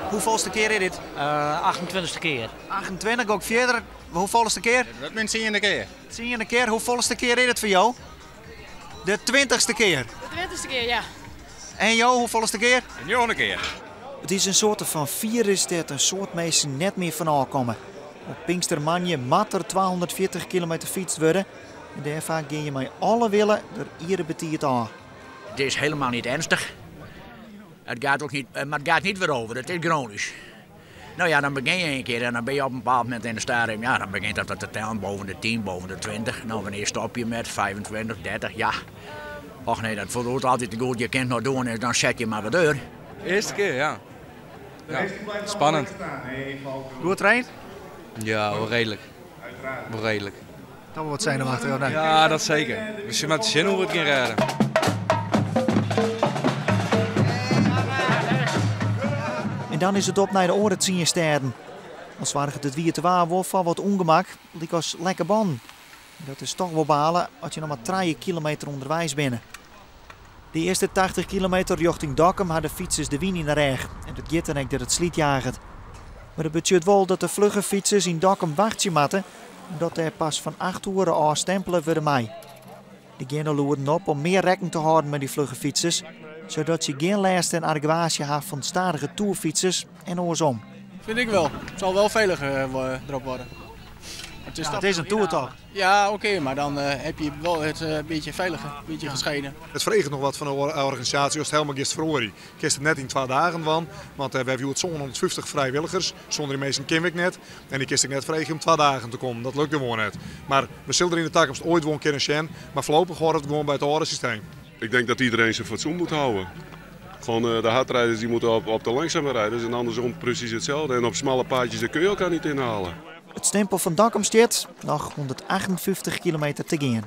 Hoeveelste keer is dit? 28e keer. 28, ook verder. Hoeveelste keer? Dat bent 10e keer. 10e keer. Hoeveelste keer is het voor jou? De 20ste keer. De 20ste keer, ja. En jou, hoeveelste keer? De 9e keer. Het is een soort van virus dat een soort mensen net meer van aankomen. Op Pinkstermanje moet er 240 kilometer fietst worden. En daarvan ga je met alle willen er iedere betiert aan. Het is helemaal niet ernstig. Het gaat ook niet, maar het gaat niet weer over, het is chronisch. Nou ja, dan begin je een keer en dan ben je op een bepaald moment in de stadium. Ja, dan begint dat te tellen boven de 10, boven de 20. Nou, wanneer stop je met 25, 30, ja. Och nee, dat voelt altijd te goed. Je kunt nog doen en dan zet je maar weer deur. Eerste keer, ja. Spannend. Goed traint? Ja, wel redelijk. Wel redelijk. Dat wordt zenuwachtig, of niet? Ja, dat zeker. We zien met de zin hoe we het kunnen redden. En dan is het op naar de oren zien steden. Als waren het weer te waar wordt van wat ongemak, liep als lekker ban. Dat is toch wel balen als je nog maar 3 kilometer onderwijs bent. De eerste 80 kilometer richting Dokkum hadden fietsers de wien in de reg. En dat giet dan ook dat het sliet jaagt. Maar het betekent wel dat de vlugge fietsers in Dokkum wachtje moeten. Omdat er pas van 8 uur aan stempelen worden mij. De gaan loeren op om meer rekening te houden met die vlugge fietsers. Zodat je geen last en argwage hebt van stadige toerfietsers en andersom. Vind ik wel. Het zal wel veiliger erop worden. Het is een toertocht. Ja, oké, maar dan heb je wel het beetje veiliger, een beetje gescheiden. Het vreegt nog wat van de organisatie als het helemaal gisteren. Ik kist het net in 2 dagen van, want we hebben het zo'n 150 vrijwilligers, zonder die meesten ken ik net. En die kist ik net vregen om 2 dagen te komen, dat lukt gewoon net. Maar we zullen er in de toekomst ooit gewoon kunnen zien, maar voorlopig hoort het gewoon bij het oude systeem. Ik denk dat iedereen zijn fatsoen moet houden. Gewoon de hardrijders die moeten op de langzame rijders en andersom precies hetzelfde. En op smalle paadjes daar kun je elkaar niet inhalen. Het stempel van Dokkum staat nog 158 kilometer te gaan.